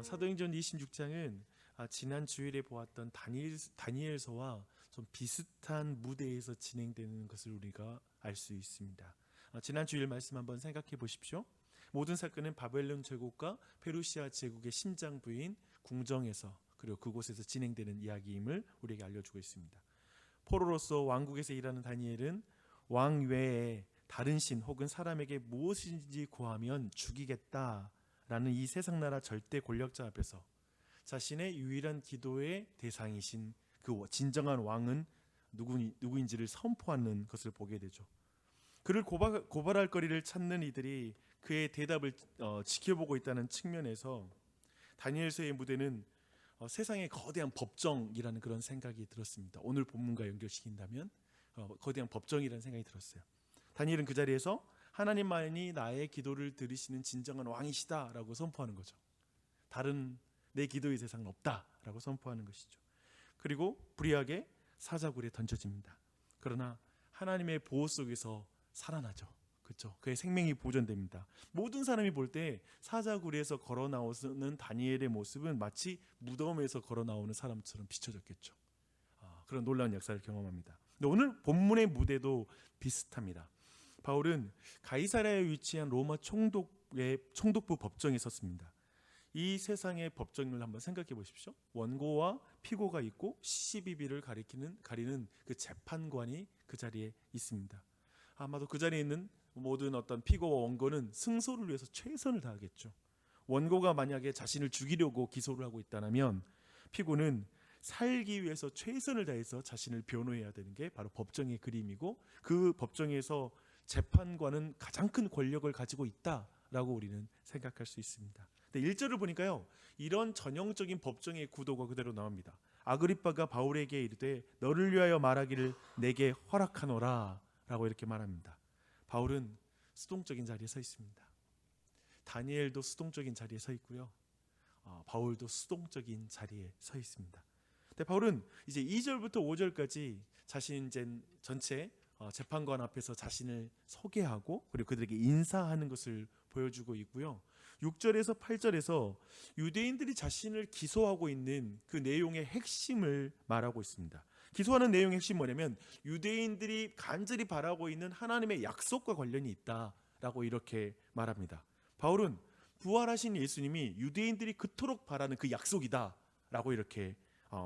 사도행전 26장은 지난 주일에 보았던 다니엘서와 좀 비슷한 무대에서 진행되는 것을 우리가 알 수 있습니다. 지난 주일 말씀 한번 생각해 보십시오. 모든 사건은 바벨론 제국과 페르시아 제국의 심장부인 궁정에서 그리고 그곳에서 진행되는 이야기임을 우리에게 알려주고 있습니다. 포로로서 왕국에서 일하는 다니엘은 왕 외에 다른 신 혹은 사람에게 무엇인지 구하면 죽이겠다라는 이 세상나라 절대 권력자 앞에서 자신의 유일한 기도의 대상이신 그 진정한 왕은 누구인지를 선포하는 것을 보게 되죠. 그를 고발할 거리를 찾는 이들이 그의 대답을 지켜보고 있다는 측면에서 다니엘서의 무대는 세상의 거대한 법정이라는 그런 생각이 들었습니다. 오늘 본문과 연결시킨다면 거대한 법정이라는 생각이 들었어요. 다니엘은 그 자리에서 하나님만이 나의 기도를 들으시는 진정한 왕이시다라고 선포하는 거죠. 다른 내 기도의 대상은 없다라고 선포하는 것이죠. 그리고 불의하게 사자굴에 던져집니다. 그러나 하나님의 보호 속에서 살아나죠. 그렇죠? 그의 생명이 보존됩니다. 모든 사람이 볼 때 사자굴에서 걸어 나오는 다니엘의 모습은 마치 무덤에서 걸어 나오는 사람처럼 비춰졌겠죠. 그런 놀라운 역사를 경험합니다. 근데 오늘 본문의 무대도 비슷합니다. 바울은 가이사랴에 위치한 로마 총독부 법정에 섰습니다. 이 세상의 법정을 한번 생각해 보십시오. 원고와 피고가 있고 시비비를 가리는 그 재판관이 그 자리에 있습니다. 아마도 그 자리에 있는 모든 어떤 피고와 원고는 승소를 위해서 최선을 다하겠죠. 원고가 만약에 자신을 죽이려고 기소를 하고 있다면 피고는 살기 위해서 최선을 다해서 자신을 변호해야 되는 게 바로 법정의 그림이고, 그 법정에서 재판관은 가장 큰 권력을 가지고 있다라고 우리는 생각할 수 있습니다. 근데 1절을 보니까요, 이런 전형적인 법정의 구도가 그대로 나옵니다. 아그리빠가 바울에게 이르되 너를 위하여 말하기를 내게 허락하노라 라고 이렇게 말합니다. 바울은 수동적인 자리에 서 있습니다. 다니엘도 수동적인 자리에 서 있고요, 바울도 수동적인 자리에 서 있습니다. 근데 바울은 이제 2절부터 5절까지 자신 전체 재판관 앞에서 자신을 소개하고 그리고 그들에게 인사하는 것을 보여주고 있고요. 6절에서 8절에서 유대인들이 자신을 기소하고 있는 그 내용의 핵심을 말하고 있습니다. 기소하는 내용의 핵심이 뭐냐면 유대인들이 간절히 바라고 있는 하나님의 약속과 관련이 있다라고 이렇게 말합니다. 바울은 부활하신 예수님이 유대인들이 그토록 바라는 그 약속이다라고 이렇게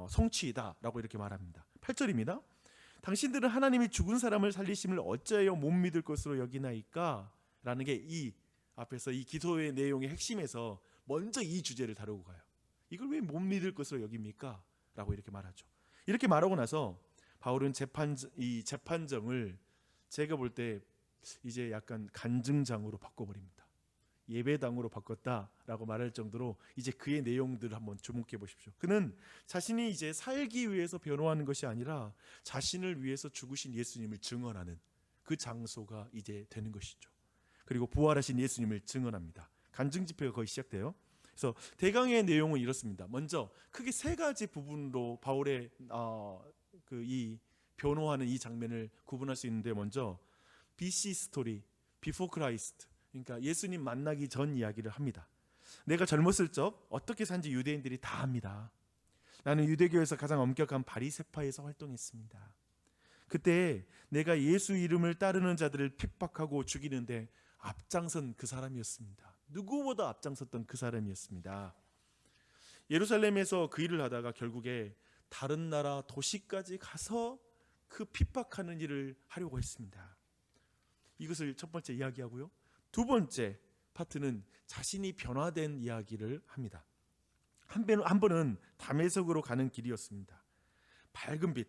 성취이다라고 이렇게 말합니다. 8절입니다. 당신들은 하나님이 죽은 사람을 살리심을 어찌하여 못 믿을 것으로 여기나이까? 라는 게 이 앞에서 이 기도의 내용의 핵심에서 먼저 이 주제를 다루고 가요. 이걸 왜 못 믿을 것으로 여깁니까? 라고 이렇게 말하죠. 이렇게 말하고 나서 바울은 이 재판정을 제가 볼 때 이제 약간 간증장으로 바꿔버립니다. 예배당으로 바꿨다라고 말할 정도로 이제 그의 내용들을 한번 주목해 보십시오. 그는 자신이 이제 살기 위해서 변호하는 것이 아니라 자신을 위해서 죽으신 예수님을 증언하는 그 장소가 이제 되는 것이죠. 그리고 부활하신 예수님을 증언합니다. 간증 집회가 거의 시작돼요. 그래서 대강의 내용은 이렇습니다. 먼저 크게 세 가지 부분으로 바울의 이 변호하는 이 장면을 구분할 수 있는데, 먼저 BC 스토리, Before Christ, 그러니까 예수님 만나기 전 이야기를 합니다. 내가 젊었을 적 어떻게 산지 유대인들이 다 압니다. 나는 유대교에서 가장 엄격한 바리새파에서 활동했습니다. 그때 내가 예수 이름을 따르는 자들을 핍박하고 죽이는데 앞장선 그 사람이었습니다. 누구보다 앞장섰던 그 사람이었습니다. 예루살렘에서 그 일을 하다가 결국에 다른 나라 도시까지 가서 그 핍박하는 일을 하려고 했습니다. 이것을 첫 번째 이야기하고요. 두 번째 파트는 자신이 변화된 이야기를 합니다. 한 번은 다메섹으로 가는 길이었습니다. 밝은 빛,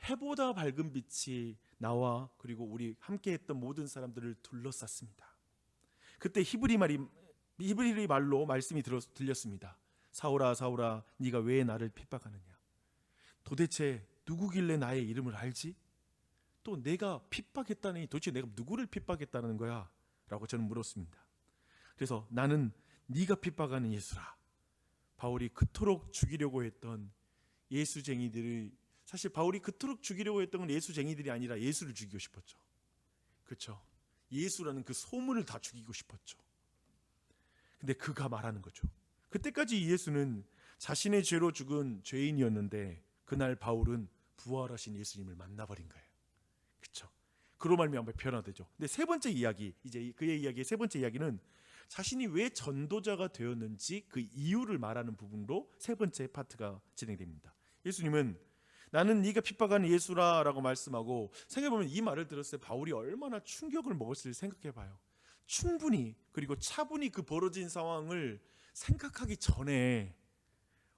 해보다 밝은 빛이 나와 그리고 우리 함께했던 모든 사람들을 둘러쌌습니다. 그때 히브리 말로 말씀이 들렸습니다. 사울아 사울아 네가 왜 나를 핍박하느냐? 도대체 누구길래 나의 이름을 알지? 또 내가 핍박했다니 도대체 내가 누구를 핍박했다는 거야? 라고 저는 물었습니다. 그래서 나는 네가 핍박하는 예수라. 바울이 그토록 죽이려고 했던 예수쟁이들을, 사실 바울이 그토록 죽이려고 했던 건 예수쟁이들이 아니라 예수를 죽이고 싶었죠. 그렇죠? 예수라는 그 소문을 다 죽이고 싶었죠. 근데 그가 말하는 거죠. 그때까지 예수는 자신의 죄로 죽은 죄인이었는데 그날 바울은 부활하신 예수님을 만나버린 거예요. 그렇죠? 그로 말미암아 변화되죠. 근데 세 번째 이야기, 이제 그의 이야기의 세 번째 이야기는 자신이 왜 전도자가 되었는지 그 이유를 말하는 부분으로 세 번째 파트가 진행됩니다. 예수님은 나는 네가 핍박하는 예수라라고 말씀하고, 생각해보면 이 말을 들었을 때 바울이 얼마나 충격을 먹었을 생각해봐요. 충분히, 그리고 차분히 그 벌어진 상황을 생각하기 전에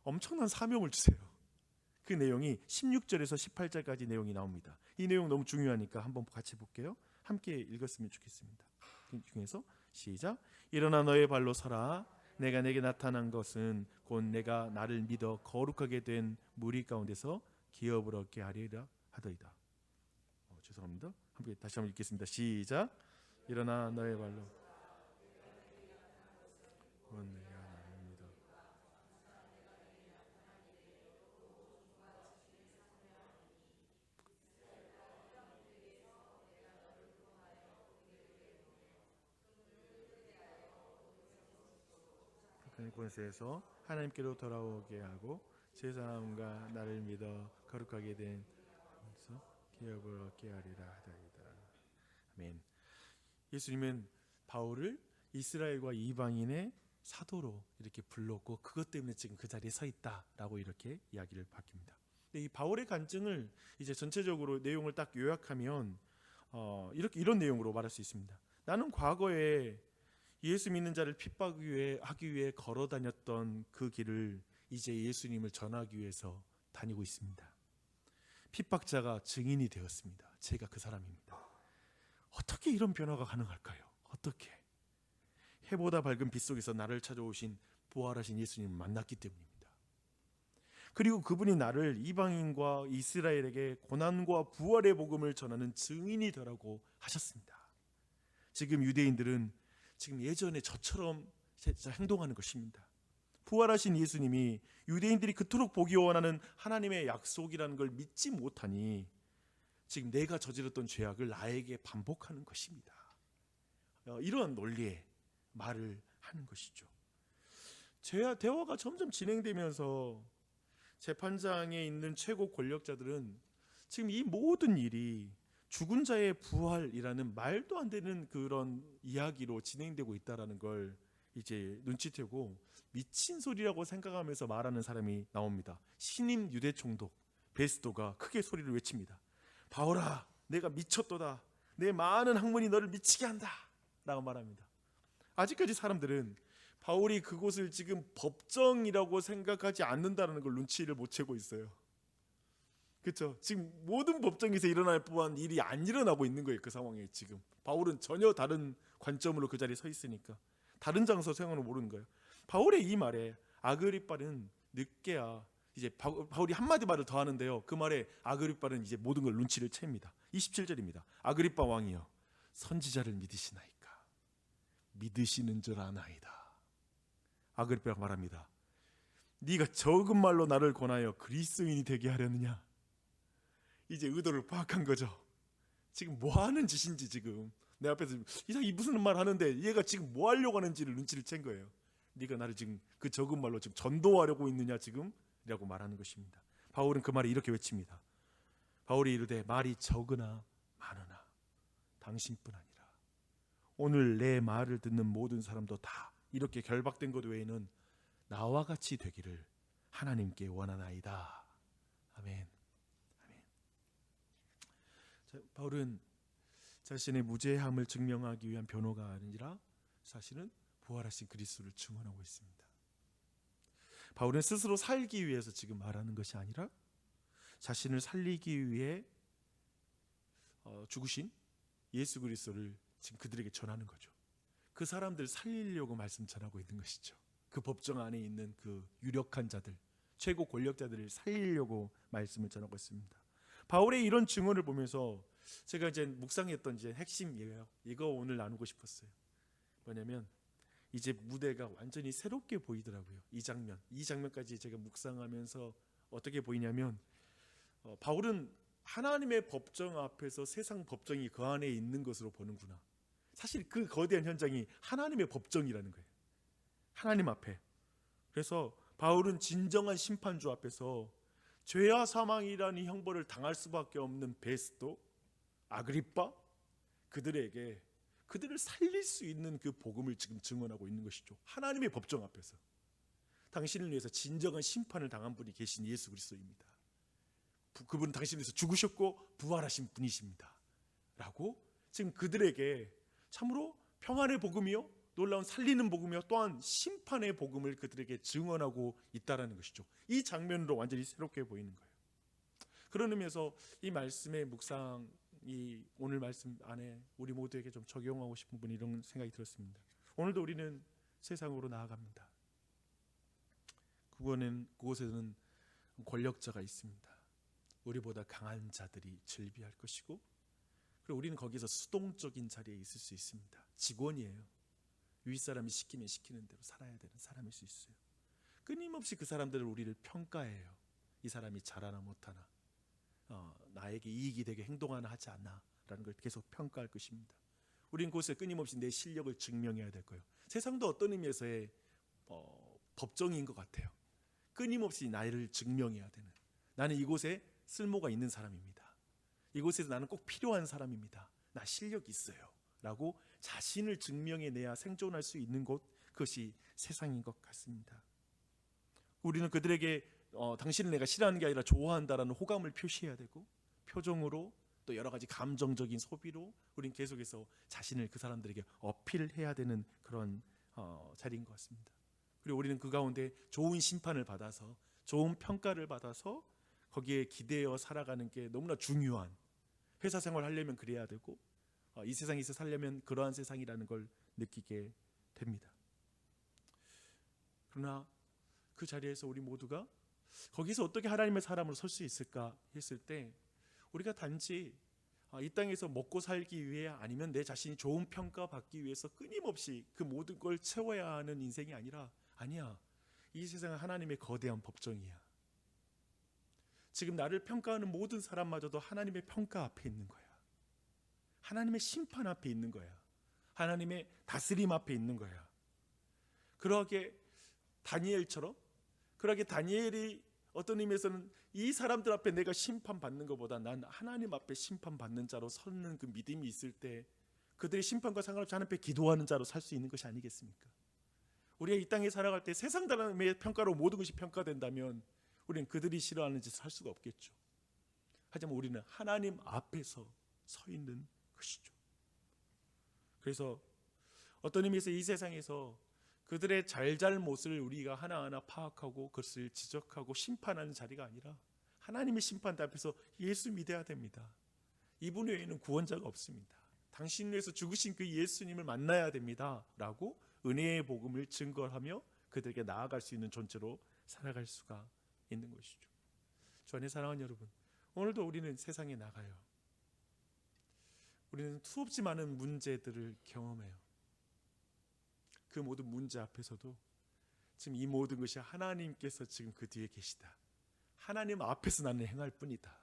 엄청난 사명을 주세요. 그 내용이 16절에서 18절까지 내용이 나옵니다. 이 내용 너무 중요하니까 한번 같이 볼게요. 함께 읽었으면 좋겠습니다. 그 중에서 시작. 일어나 너의 발로 서라. 내가 내게 나타난 것은 곧 내가 나를 믿어 거룩하게 된 무리 가운데서 기업을 얻게 하리라 하더이다. 죄송합니다. 함께 다시 한번 읽겠습니다. 시작. 일어나 너의 발로 곧 내가 나를 믿어. 그곳에서 하나님께로 돌아오게 하고 제 사람과 나를 믿어 거룩하게 된 기업을 얻게 하리라 하더이다. 아멘. 예수님은 바울을 이스라엘과 이방인의 사도로 이렇게 불렀고 그것 때문에 지금 그 자리에 서 있다라고 이렇게 이야기를 바뀝니다. 근데 이 바울의 간증을 이제 전체적으로 내용을 딱 요약하면 이런 내용으로 말할 수 있습니다. 나는 과거에 예수 믿는 자를 핍박하기 위해 걸어 다녔던 그 길을 이제 예수님을 전하기 위해서 다니고 있습니다. 핍박자가 증인이 되었습니다. 제가 그 사람입니다. 어떻게 이런 변화가 가능할까요? 어떻게? 해보다 밝은 빛 속에서 나를 찾아오신 부활하신 예수님을 만났기 때문입니다. 그리고 그분이 나를 이방인과 이스라엘에게 고난과 부활의 복음을 전하는 증인이 되라고 하셨습니다. 지금 유대인들은 지금 예전에 저처럼 행동하는 것입니다. 부활하신 예수님이 유대인들이 그토록 보기 원하는 하나님의 약속이라는 걸 믿지 못하니 지금 내가 저질렀던 죄악을 나에게 반복하는 것입니다. 이러한 논리의 말을 하는 것이죠. 대화가 점점 진행되면서 재판장에 있는 최고 권력자들은 지금 이 모든 일이 죽은 자의 부활이라는 말도 안 되는 그런 이야기로 진행되고 있다는 걸 이제 눈치채고 미친 소리라고 생각하면서 말하는 사람이 나옵니다. 신임 유대 총독 베스도가 크게 소리를 외칩니다. 바울아, 내가 미쳤도다. 내 많은 학문이 너를 미치게 한다 라고 말합니다. 아직까지 사람들은 바울이 그곳을 지금 법정이라고 생각하지 않는다는 걸 눈치를 못 채고 있어요. 그렇죠? 지금 모든 법정에서 일어날 법한 일이 안 일어나고 있는 거예요. 그 상황에 지금 바울은 전혀 다른 관점으로 그 자리에 서 있으니까 다른 장소 생각을 모르는 거예요. 바울의 이 말에 아그리빠는 늦게야 이제 바울이 한마디 말을 더 하는데요. 그 말에 아그리빠는 이제 모든 걸 눈치를 챕니다. 27절입니다. 아그리빠 왕이여, 선지자를 믿으시나이까? 믿으시는 줄 아나이다. 아그리빠가 말합니다. 네가 적은 말로 나를 권하여 그리스도인이 되게 하려느냐? 이제 의도를 파악한 거죠. 지금 뭐 하는 짓인지, 지금 내 앞에서 이 무슨 말 하는데 얘가 지금 뭐 하려고 하는지를 눈치를 챈 거예요. 네가 나를 지금 그 적은 말로 지금 전도하려고 있느냐 지금? 라고 말하는 것입니다. 바울은 그 말을 이렇게 외칩니다. 바울이 이르되 말이 적으나 많으나 당신뿐 아니라 오늘 내 말을 듣는 모든 사람도 다 이렇게 결박된 것 외에는 나와 같이 되기를 하나님께 원하나이다. 아멘. 아멘. 자, 바울은 자신의 무죄함을 증명하기 위한 변호가 아니라 사실은 부활하신 그리스도를 증언하고 있습니다. 바울은 스스로 살기 위해서 지금 말하는 것이 아니라 자신을 살리기 위해 죽으신 예수 그리스도를 지금 그들에게 전하는 거죠. 그 사람들 살리려고 말씀 전하고 있는 것이죠. 그 법정 안에 있는 그 유력한 자들, 최고 권력자들을 살리려고 말씀을 전하고 있습니다. 바울의 이런 증언을 보면서 제가 이제 묵상했던 이제 핵심 예요. 이거 오늘 나누고 싶었어요. 뭐냐면 이제 무대가 완전히 새롭게 보이더라고요. 이 장면까지 제가 묵상하면서 어떻게 보이냐면 바울은 하나님의 법정 앞에서 세상 법정이 그 안에 있는 것으로 보는구나. 사실 그 거대한 현장이 하나님의 법정이라는 거예요. 하나님 앞에. 그래서 바울은 진정한 심판주 앞에서 죄와 사망이라는 형벌을 당할 수밖에 없는 베스도, 아그리빠, 그들에게 그들을 살릴 수 있는 그 복음을 지금 증언하고 있는 것이죠. 하나님의 법정 앞에서 당신을 위해서 진정한 심판을 당한 분이 계신 예수 그리스도입니다. 그분은 당신을 위해서 죽으셨고 부활하신 분이십니다 라고 지금 그들에게 참으로 평안의 복음이요, 놀라운 살리는 복음이요, 또한 심판의 복음을 그들에게 증언하고 있다는 것이죠. 이 장면으로 완전히 새롭게 보이는 거예요. 그런 의미에서 이 말씀의 묵상이 오늘 말씀 안에 우리 모두에게 좀 적용하고 싶은 분이 이런 생각이 들었습니다. 오늘도 우리는 세상으로 나아갑니다. 그곳에는 권력자가 있습니다. 우리보다 강한 자들이 즐비할 것이고, 그리고 우리는 거기서 수동적인 자리에 있을 수 있습니다. 직원이에요. 윗사람이 시키면 시키는 대로 살아야 되는 사람일 수 있어요. 끊임없이 그 사람들을 우리를 평가해요. 이 사람이 잘하나 못하나, 나에게 이익이 되게 행동하나 하지 않나 라는 걸 계속 평가할 것입니다. 우리는 그곳에 끊임없이 내 실력을 증명해야 될 거예요. 세상도 어떤 의미에서의 법정인 것 같아요. 끊임없이 나를 증명해야 되는, 나는 이곳에 쓸모가 있는 사람입니다. 이곳에서 나는 꼭 필요한 사람입니다. 나 실력이 있어요 라고 자신을 증명해내야 생존할 수 있는 곳, 그것이 세상인 것 같습니다. 우리는 그들에게 당신을 내가 싫어하는 게 아니라 좋아한다라는 호감을 표시해야 되고, 표정으로 또 여러 가지 감정적인 소비로 우리는 계속해서 자신을 그 사람들에게 어필해야 되는 그런 자리인 것 같습니다. 그리고 우리는 그 가운데 좋은 심판을 받아서, 좋은 평가를 받아서 거기에 기대어 살아가는 게 너무나 중요한, 회사 생활 하려면 그래야 되고 이 세상에서 살려면 그러한 세상이라는 걸 느끼게 됩니다. 그러나 그 자리에서 우리 모두가 거기서 어떻게 하나님의 사람으로 설 수 있을까 했을 때, 우리가 단지 이 땅에서 먹고 살기 위해, 아니면 내 자신이 좋은 평가받기 위해서 끊임없이 그 모든 걸 채워야 하는 인생이 아니라, 아니야, 이 세상은 하나님의 거대한 법정이야. 지금 나를 평가하는 모든 사람마저도 하나님의 평가 앞에 있는 거야. 하나님의 심판 앞에 있는 거야. 하나님의 다스림 앞에 있는 거야. 그러하게 다니엘처럼, 그러하게 다니엘이 어떤 의미에서는 이 사람들 앞에 내가 심판받는 것보다 난 하나님 앞에 심판받는 자로 서는 그 믿음이 있을 때, 그들의 심판과 상관없이 하나님 앞에 기도하는 자로 살 수 있는 것이 아니겠습니까? 우리가 이 땅에 살아갈 때 세상 사람의 평가로 모든 것이 평가된다면 우리는 그들이 싫어하는 짓을 할 수가 없겠죠. 하지만 우리는 하나님 앞에서 서 있는 것이죠. 그래서 어떤 의미에서 이 세상에서 그들의 잘잘못을 우리가 하나하나 파악하고 그것을 지적하고 심판하는 자리가 아니라, 하나님의 심판 앞에서 예수 믿어야 됩니다. 이분 외에는 구원자가 없습니다. 당신을 위해서 죽으신 그 예수님을 만나야 됩니다 라고 은혜의 복음을 증거하며 그들에게 나아갈 수 있는 존재로 살아갈 수가 있는 것이죠. 주 안에 사랑하는 여러분, 오늘도 우리는 세상에 나가요. 우리는 수없이 많은 문제들을 경험해요. 그 모든 문제 앞에서도 지금 이 모든 것이 하나님께서 지금 그 뒤에 계시다, 하나님 앞에서 나는 행할 뿐이다,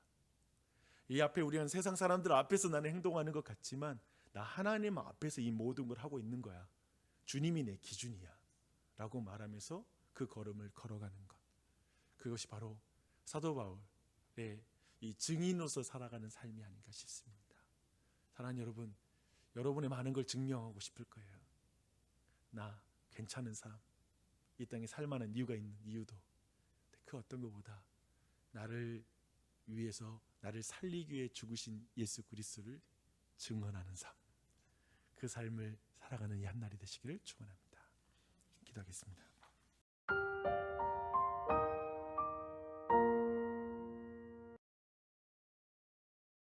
이 앞에 우리는 세상 사람들 앞에서 나는 행동하는 것 같지만 나 하나님 앞에서 이 모든 걸 하고 있는 거야, 주님이 내 기준이야 라고 말하면서 그 걸음을 걸어가는 것, 그것이 바로 사도 바울의 이 증인으로서 살아가는 삶이 아닌가 싶습니다. 사랑하는 여러분, 여러분의 많은 걸 증명하고 싶을 거예요. 나 괜찮은 사람, 이 땅에 살만한 이유가 있는 이유도, 그 어떤 것보다 나를 위해서, 나를 살리기 위해 죽으신 예수 그리스도를 증언하는 삶, 그 삶을 살아가는 이 한날이 되시기를 축원합니다. 기도하겠습니다.